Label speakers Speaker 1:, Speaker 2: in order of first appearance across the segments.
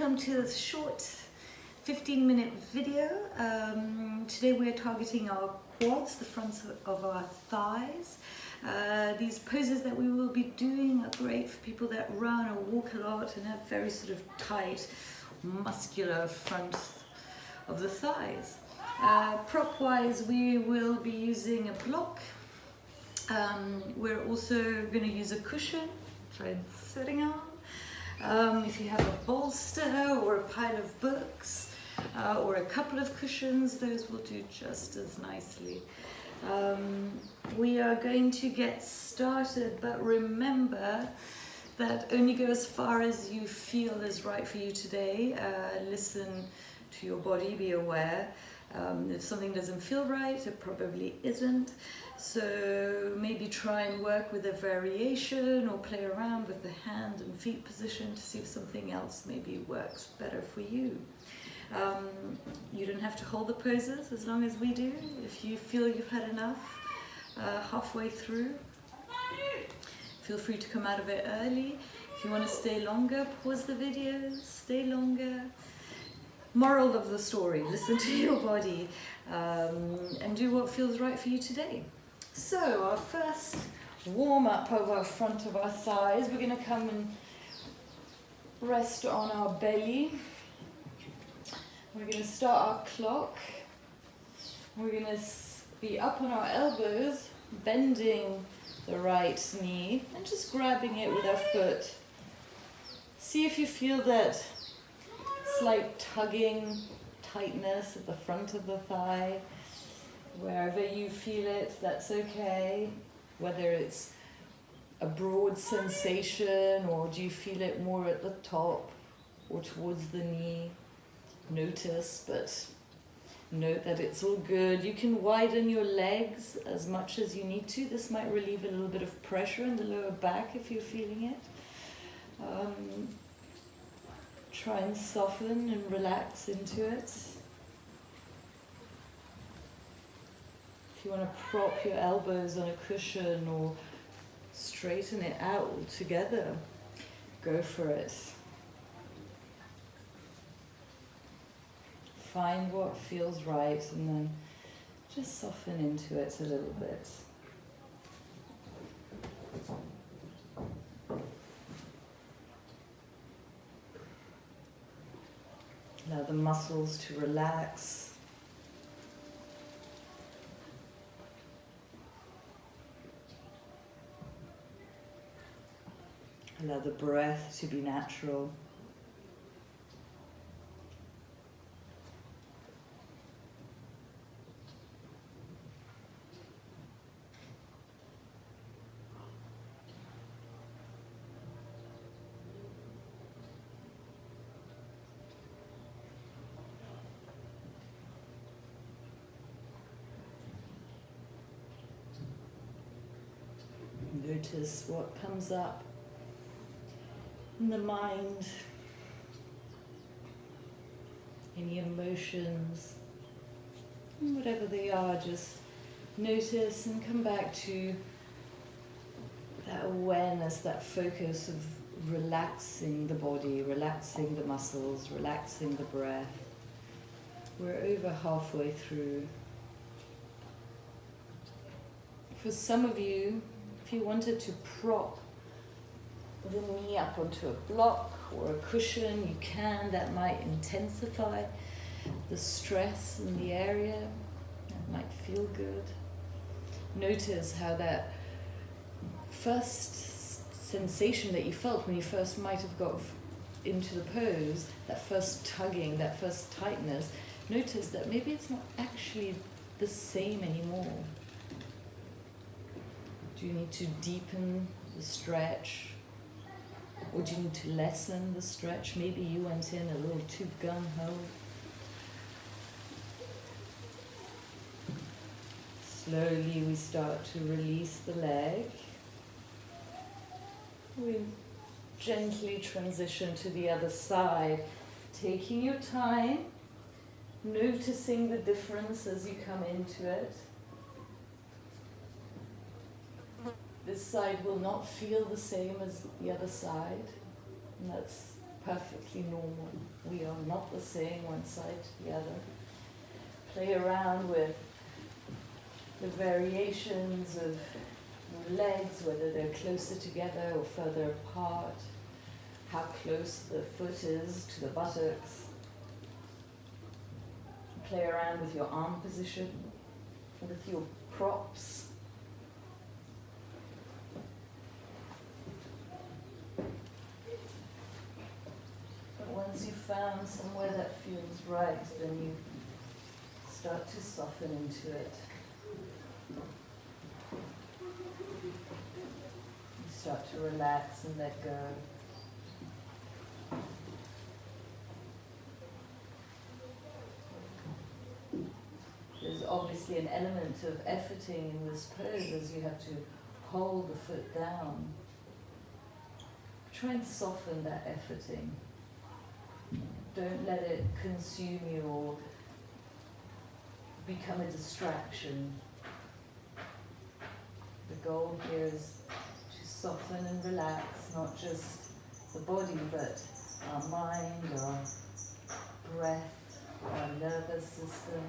Speaker 1: welcome to this short 15-minute video. Today we're targeting our quads, the fronts of our thighs. These poses that we will be doing are great for people that run or walk a lot and have very sort of tight, muscular front of the thighs. Prop-wise, we will be using a block. We're also going to use a cushion, try sitting on. If you have a bolster or a pile of books or a couple of cushions, those will do just as nicely. We are going to get started, but remember that only go as far as you feel is right for you today. Listen to your body, be aware. If something doesn't feel right, it probably isn't. So maybe try and work with a variation or play around with the hand and feet position to see if something else maybe works better for you. You don't have to hold the poses as long as we do. If you feel you've had enough halfway through, feel free to come out of it early. If you want to stay longer, pause the video, stay longer. Moral of the story, listen to your body and do what feels right for you today. So our first warm-up of our front of our thighs, we're going to come and rest on our belly. We're going to start our clock. We're going to be up on our elbows, bending the right knee and just grabbing it with our foot. See if you feel that slight tugging, tightness at the front of the thigh. Wherever you feel it, that's okay. Whether it's a broad sensation or do you feel it more at the top or towards the knee, notice, but note that it's all good. You can widen your legs as much as you need to. This might relieve a little bit of pressure in the lower back if you're feeling it. Try and soften and relax into it. If you want to prop your elbows on a cushion or straighten it out altogether, go for it. Find what feels right and then just soften into it a little bit. Allow the muscles to relax. Allow the breath to be natural. Notice what comes up in the mind, any emotions, whatever they are, just notice and come back to that awareness, that focus of relaxing the body, relaxing the muscles, relaxing the breath. We're over halfway through. For some of you, if you wanted to prop the knee up onto a block or a cushion, you can. That might intensify the stress in the area. That might feel good. Notice how that first sensation that you felt when you first might have got into the pose, that first tugging, that first tightness, notice that maybe it's not actually the same anymore. Do you need to deepen the stretch? Or do you need to lessen the stretch? Maybe you went in a little too gung-ho. Slowly we start to release the leg. We gently transition to the other side, taking your time, noticing the difference as you come into it. This side will not feel the same as the other side, and that's
Speaker 2: perfectly normal. We are not the same one side to the other. Play around with the variations of your legs, whether they're closer together or further apart, how close the foot is to the buttocks. Play around with your arm position, with your props. But once you've found somewhere that feels right, then you start to soften into it. You start to relax and let go. There's obviously an element of efforting in this pose as you have to hold the foot down. Try and soften that efforting. Don't let it consume you or become a distraction. The goal here is to soften and relax, not just the body, but our mind, our breath, our nervous system.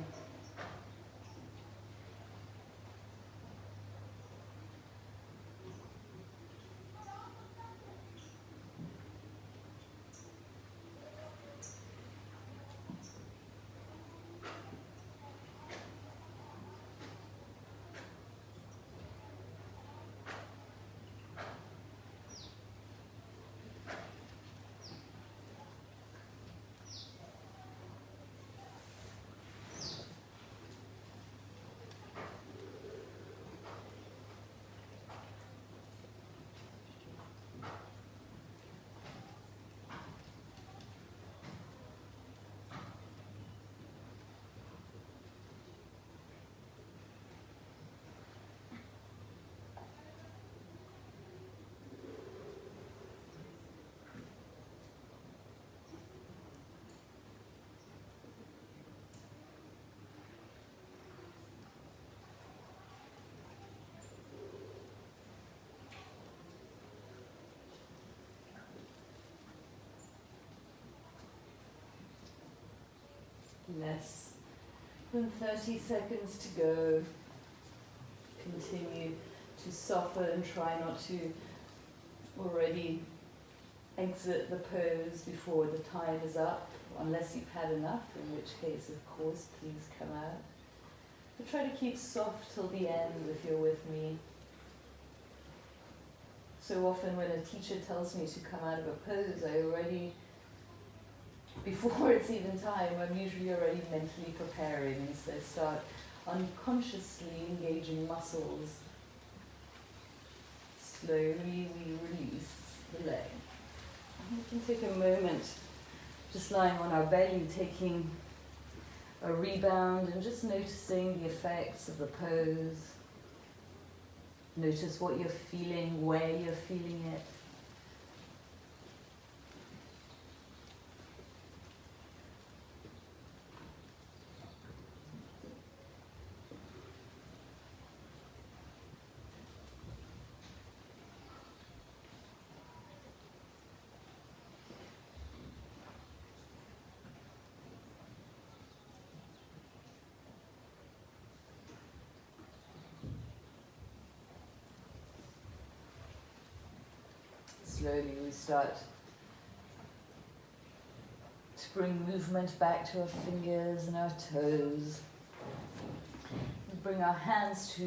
Speaker 2: Less than 30 seconds to go. Continue to soften, try not to already exit the pose before the time is up, unless you've had enough, in which case, of course, please come out. But try to keep soft till the end if you're with me. So often when a teacher tells me to come out of a pose, I already, before it's even time, I'm usually already mentally preparing, and so start unconsciously engaging muscles. Slowly we release the leg. And we can take a moment just lying on our belly, taking a rebound and just noticing the effects of the pose. Notice what you're feeling, where you're feeling it. Slowly we start to bring movement back to our fingers and our toes. We bring our hands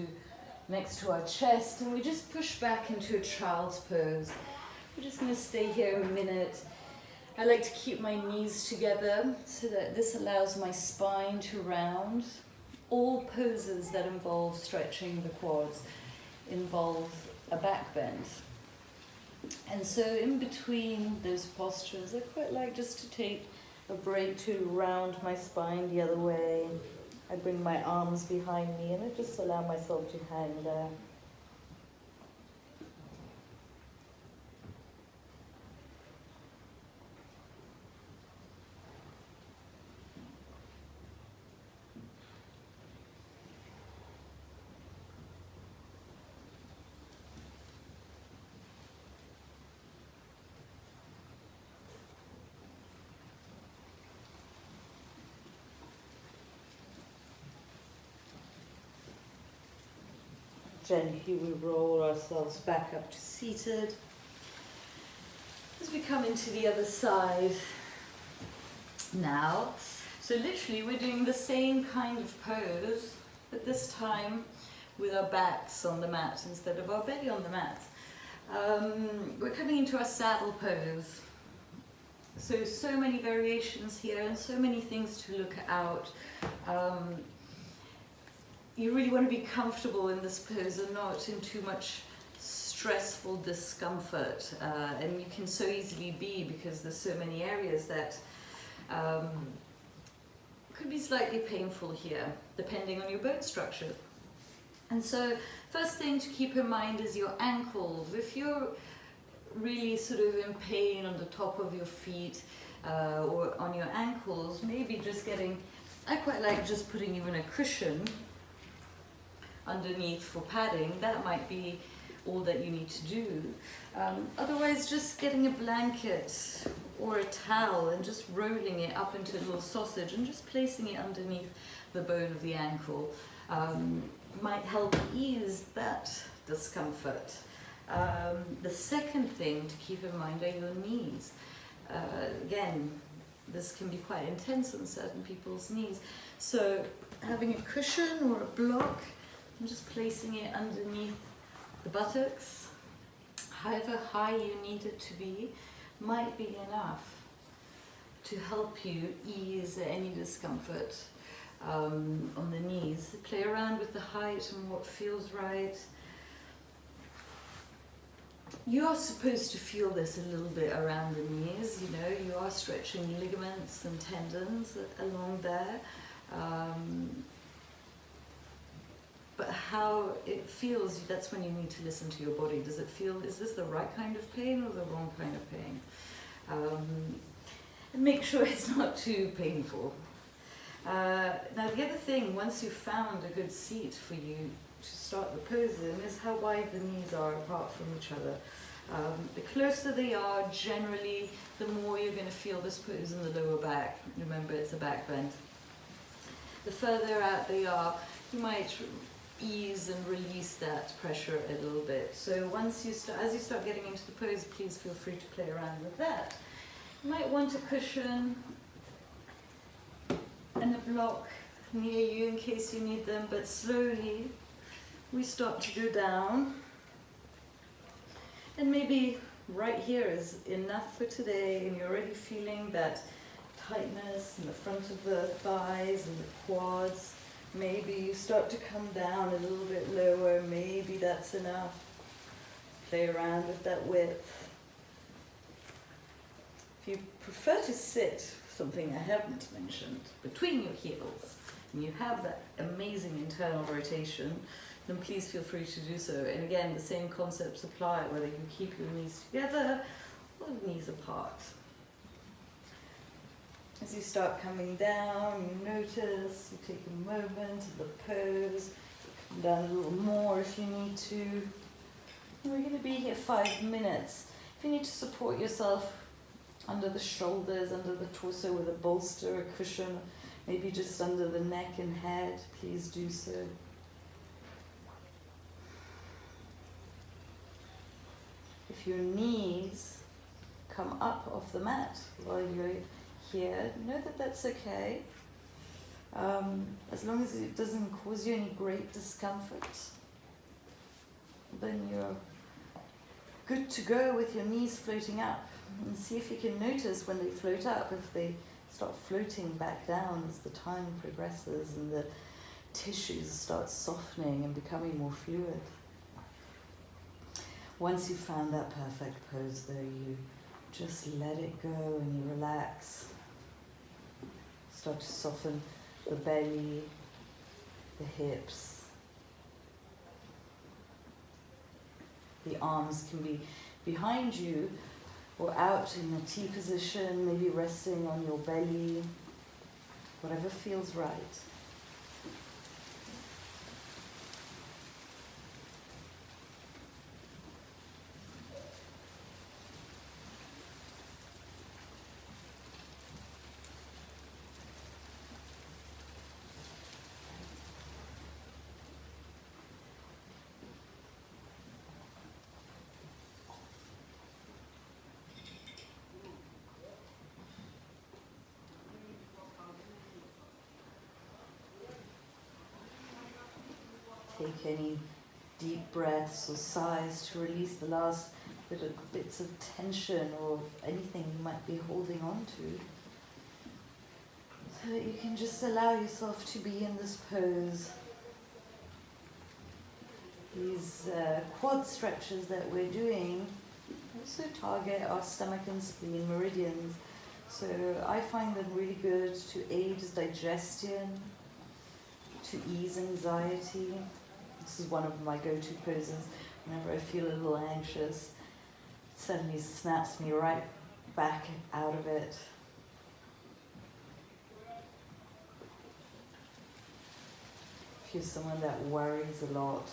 Speaker 2: next to our chest and we just push back into a child's pose. We're just going to stay here a minute. I like to keep my knees together so that this allows my spine to round. All poses that involve stretching the quads involve a back bend. And so in between those postures, I quite like just to take a break to round my spine the other way. I bring my arms behind me and I just allow myself to hang there. gently we roll ourselves back up to seated. As we come into the other side now, so literally we're doing the same kind of pose, but this time with our backs on the mat instead of our belly on the mat. We're coming into our saddle pose. So many variations here and so many things to look out. You really want to be comfortable in this pose and not in too much stressful discomfort. And you can so easily be, because there's so many areas that could be slightly painful here, depending on your bone structure. And so first thing to keep in mind is your ankles. If you're really sort of in pain on the top of your feet or on your ankles, maybe just I quite like just putting you in a cushion underneath for padding. That might be all that you need to do. Otherwise, just getting a blanket or a towel and just rolling it up into a little sausage and just placing it underneath the bone of the ankle might help ease that discomfort. The second thing to keep in mind are your knees. Again, this can be quite intense on certain people's knees. So having a cushion or a block and just placing it underneath the buttocks, however high you need it to be, might be enough to help you ease any discomfort on the knees. Play around with the height and what feels right. You are supposed to feel this a little bit around the knees, you know, you are stretching ligaments and tendons along there. But how it feels, that's when you need to listen to your body. Does it feel, is this the right kind of pain or the wrong kind of pain? And make sure it's not too painful. Now the other thing, once you've found a good seat for you to start the pose in, is how wide the knees are apart from each other. The closer they are, generally, the more you're going to feel this pose in the lower back. Remember, it's a back bend. The further out they are, you might ease and release that pressure a little bit. So once you start, as you start getting into the pose, please feel free to play around with that. You might want a cushion and a block near you in case you need them, but slowly we start to go down. And maybe right here is enough for today, and you're already feeling that tightness in the front of the thighs and the quads. Maybe you start to come down a little bit lower, maybe that's enough. Play around with that width. If you prefer to sit, something I haven't mentioned, between your heels, and you have that amazing internal rotation, then please feel free to do so. And again, the same concepts apply, whether you keep your knees together or the knees apart. As you start coming down, you notice, you take a moment of the pose, come down a little more if you need to. And we're going to be here 5 minutes. If you need to support yourself under the shoulders, under the torso with a bolster, a cushion, maybe just under the neck and head, please do so. If your knees come up off the mat while you're here, know that that's okay. As long as it doesn't cause you any great discomfort, then you're good to go with your knees floating up. And see if you can notice when they float up, if they start floating back down as the time progresses and the tissues start softening and becoming more fluid. Once you've found that perfect pose though, you just let it go and you relax. Start to soften the belly, the hips. The arms can be behind you or out in a T position, maybe resting on your belly, whatever feels right. take any deep breaths or sighs to release the last bits of tension or anything you might be holding on to. So that you can just allow yourself to be in this pose. These quad stretches that we're doing also target our stomach and spleen meridians. So I find them really good to aid digestion, to ease anxiety. This is one of my go-to poses whenever I feel a little anxious. It suddenly snaps me right back out of it. If you're someone that worries a lot,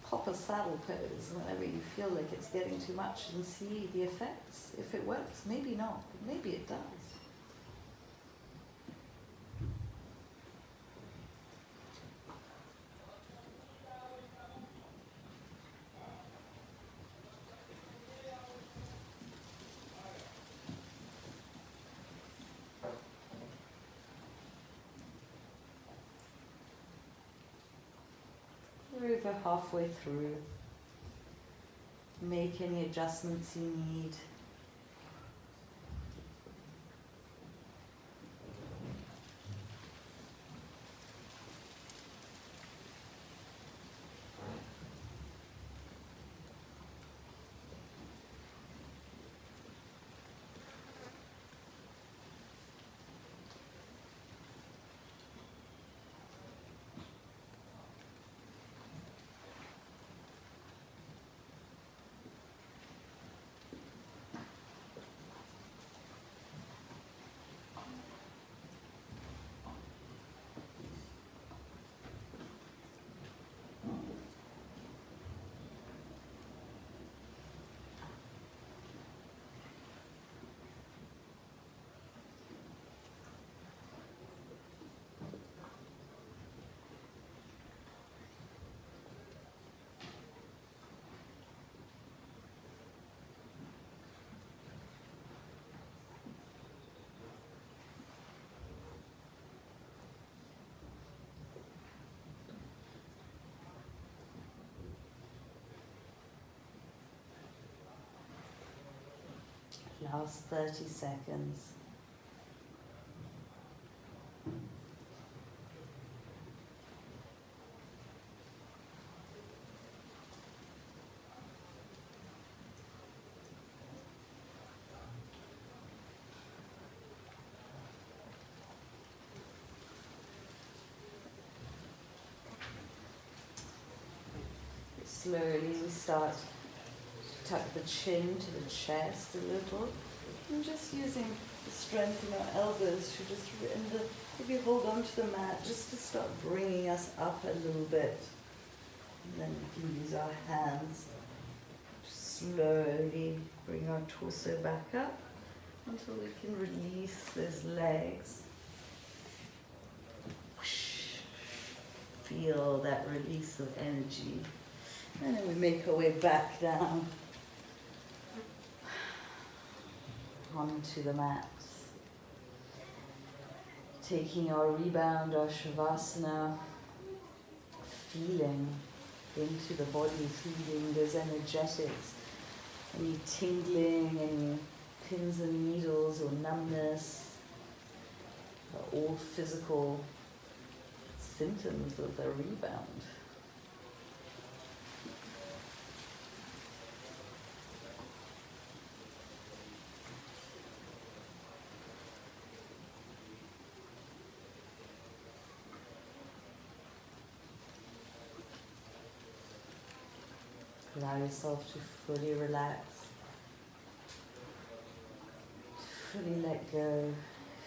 Speaker 2: pop a saddle pose whenever you feel like it's getting too much and see the effects. If it works, maybe not, but maybe it does. We're over halfway through. Make any adjustments you need. Last 30 seconds. Slowly we start to tuck the chin to the chest a little, and just using the strength in our elbows to just maybe hold on to the mat just to start bringing us up a little bit. And then we can use our hands to slowly bring our torso back up until we can release those legs. Feel that release of energy. And then we make our way back down onto the mat. Taking our rebound, our Shavasana, feeling into the body, feeling those energetics, any tingling, any pins and needles or numbness, are all physical symptoms of the rebound. Allow yourself to fully relax, to fully let go.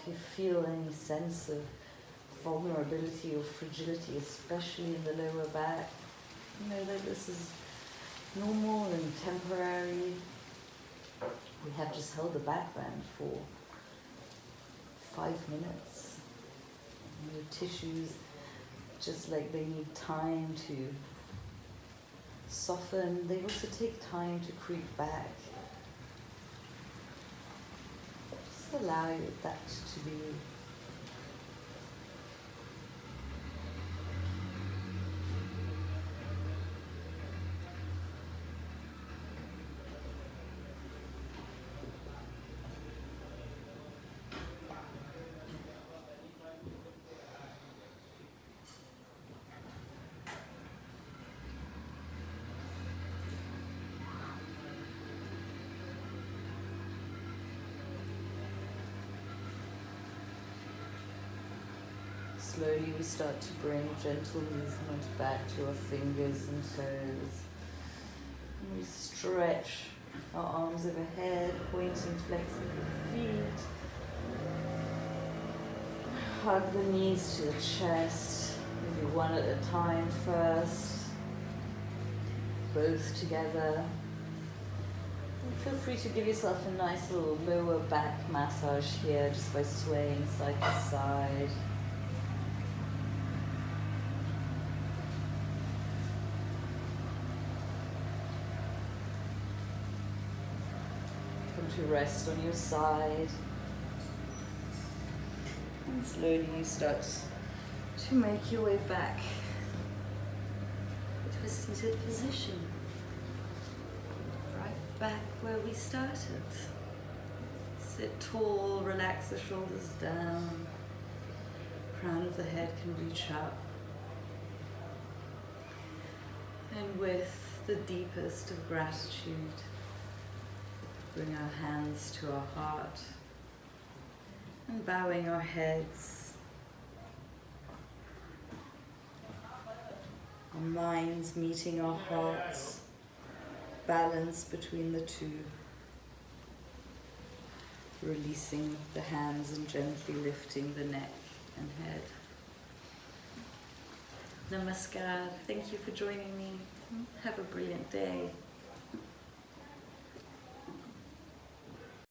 Speaker 2: If you feel any sense of vulnerability or fragility, especially in the lower back, you know that this is normal and temporary. We have just held the back band for 5 minutes. And your tissues, just like they need time to soften, they also take time to creep back. Just allow that to be. slowly we start to bring gentle movement back to our fingers and toes. And we stretch our arms overhead, pointing, flexing the feet. Hug the knees to the chest, maybe one at a time first, both together. And feel free to give yourself a nice little lower back massage here just by swaying side to side. Come to rest on your side. And slowly you start to make your way back to a seated position. Right back where we started. Sit tall, relax the shoulders down. Crown of the head can reach up. And with the deepest of gratitude, bring our hands to our heart. And bowing our heads, our minds meeting our hearts, balance between the two, releasing the hands and gently lifting the neck and head. Namaskar. Thank you for joining me. Have a brilliant day.